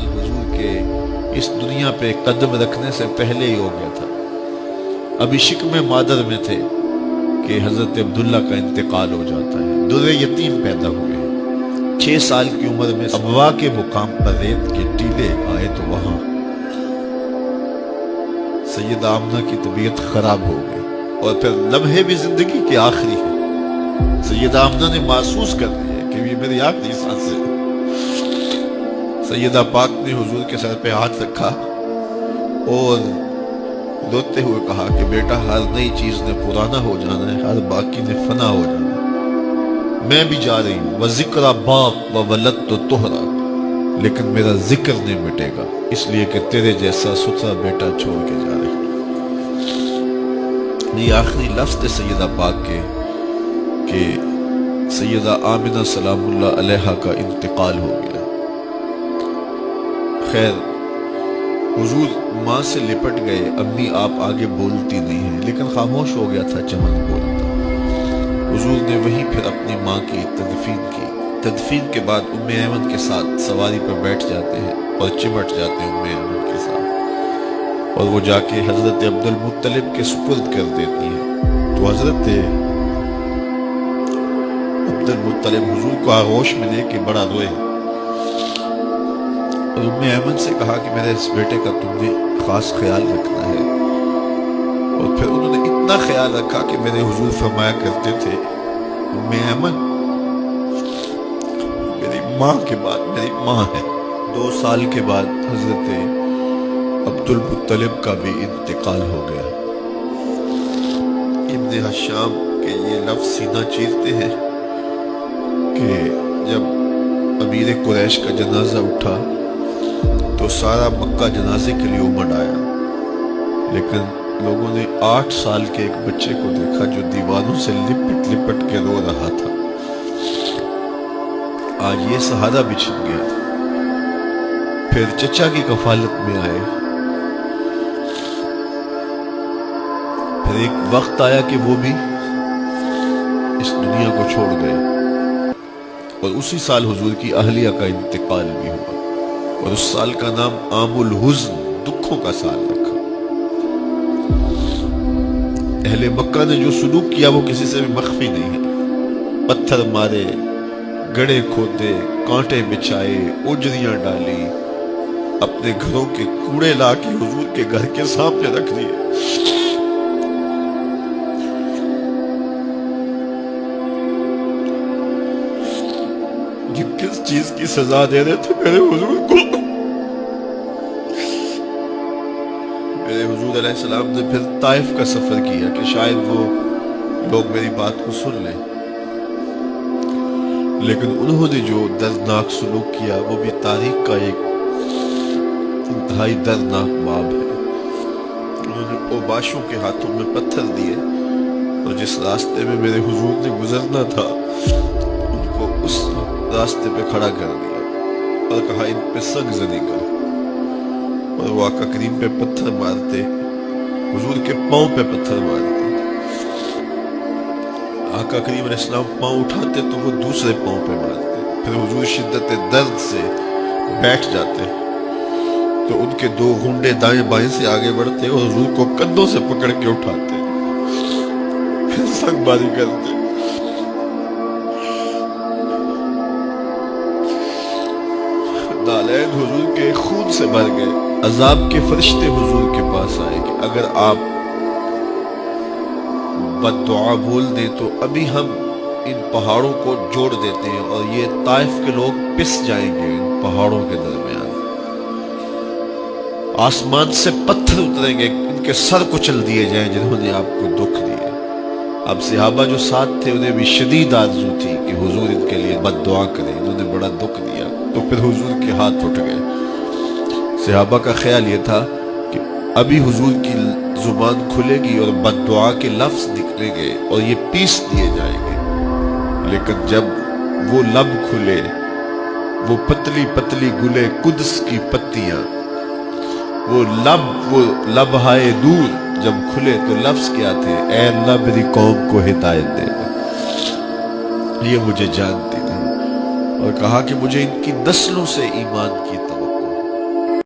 انتقال حضور کے اس دنیا پہ قدم رکھنے سے پہلے ہی ہو گیا تھا. ابھی شکم مادر میں تھے کہ حضرت عبداللہ کا انتقال ہو جاتا ہے. در یتیم پیدا ہوئے ہیں. 6 سال کی عمر میں ابوا کے مقام پر ریت کے ٹیلے آئے تو وہاں سیدہ آمنہ کی طبیعت خراب ہو گئی. اور پھر لمحے بھی زندگی کے آخری ہے. سیدہ آمنہ نے محسوس کر لیا کہ یہ میری آخری سانس ہے. سیدہ پاک نے حضور کے سر پہ ہاتھ رکھا اور روتے ہوئے کہا کہ بیٹا ہر نئی چیز نے پرانا ہو جانا ہے، ہر باقی نے فنا ہو جانا ہے. میں بھی جا رہی ہوں. وَذِكْرَ بَاق وَوَلَدْتُ طُهْرًا، لیکن میرا ذکر نہیں مٹے گا، اس لیے کہ تیرے جیسا ستھرا بیٹا چھوڑ کے جا رہے ہیں. یہ آخری لفظ تھے سیدہ پاک کے کہ سیدہ آمنہ سلام اللہ علیہا کا انتقال ہو گیا. خیر حضور ماں سے لپٹ گئے. امی آپ آگے بولتی نہیں ہیں، لیکن خاموش ہو گیا تھا چمن بولتا. حضور نے وہیں پھر اپنی ماں کی تدفین کی. تدفین کے بعد ام ایمن کے ساتھ سواری پر بیٹھ جاتے ہیں اور چمٹ جاتے ہیں ام ایمن کے ساتھ، اور وہ جا کے حضرت عبد المطلب کے سپرد کر دیتی ہیں. تو حضرت عبد المطلب حضور کو آغوش میں لے کے بڑا روئے اور ام ایمن سے کہا کہ میرے اس بیٹے کا تم نے خاص خیال رکھنا ہے. اور پھر انہوں نے اتنا خیال رکھا کہ میرے حضور فرمایا کرتے تھے ام ایمن میری ماں کے بعد میری ماں ہے. 2 سال کے بعد حضرت عبد المطلب کا بھی انتقال ہو گیا. ابن حشام کے یہ لفظ سینہ چیرتے ہیں کہ جب امیر قریش کا جنازہ اٹھا تو سارا مکہ جنازے کے لیے امڑ آیا، لیکن لوگوں نے 8 سال کے ایک بچے کو دیکھا جو دیواروں سے لپٹ لپٹ کے رو رہا تھا. آج یہ سہارا بچھڑ گیا. پھر چچا کی کفالت میں آئے. پھر ایک وقت آیا کہ وہ بھی اس دنیا کو چھوڑ گئے، اور اسی سال حضور کی اہلیہ کا انتقال بھی ہوا، اور اس سال کا نام عام الحزن، دکھوں کا سال رکھا. اہل مکہ نے جو سلوک کیا وہ کسی سے بھی مخفی نہیں ہے. پتھر مارے، گڑھے کھودے، کانٹے بچھائے، اجریاں ڈالی، اپنے گھروں کے کوڑے لا کے حضور کے گھر کے سامنے رکھ دیے. یہ کس چیز کی سزا دے رہے تھے میرے حضور کو؟ میرے حضور علیہ السلام نے پھر طائف کا سفر کیا کہ شاید وہ لوگ میری بات کو سن لیں، لیکن انہوں نے جو دردناک سلوک کیا وہ بھی تاریخ کا ایک انتہائی دردناک باب ہے. انہوں نے اوباشوں کے ہاتھوں میں پتھر دیے اور جس راستے میں میرے حضور نے گزرنا تھا ان کو اس راستے پہ کھڑا کر دیا اور کہا ان پہ سنگ زنی کر. اور وہ آقا کریم پہ پتھر مارتے، حضور کے پاؤں پہ پتھر مارتے. آقا کریم علیہ السلام پاؤں اٹھاتے تو وہ دوسرے پاؤں پہ مارتے. پھر حضور شدت درد سے بیٹھ جاتے تو ان کے 2 گھنڈے دائیں بائیں سے آگے بڑھتے اور حضور کو کندھوں سے پکڑ کے اٹھاتے، پھر سنگ باری کرتے. نالین حضور کے خون سے بھر گئے. عذاب کے فرشتے حضور کے پاس آئے کہ اگر آپ بد دعا بول دیں تو ابھی ہم ان پہاڑوں کو جوڑ دیتے ہیں اور یہ طائف کے لوگ پس جائیں گے ان پہاڑوں کے درمیان. آسمان سے پتھر اتریں گے، ان کے سر کچل دیے جائیں جنہوں نے آپ کو دکھ دیے. اب صحابہ جو ساتھ تھے انہیں بھی شدید آرزو تھی کہ حضور ان کے لیے بد دعا کریں، انہوں نے بڑا دکھ دیا. تو پھر حضور کے ہاتھ اٹھ گئے. صحابہ کا خیال یہ تھا کہ ابھی حضور کی زبان کھلے گی اور بد دعا کے لفظ نکلیں گے اور یہ پیس دیے جائیں گے. لیکن جب وہ لب کھلے، وہ پتلی پتلی گلے قدس کی پتیاں، وہ لب ہائے دور جب کھلے تو لفظ کیا تھے؟ اے اللہ میری قوم کو ہدایت دے. یہ مجھے جانتی نہیں، اور کہا کہ مجھے ان کی نسلوں سے ایمان کی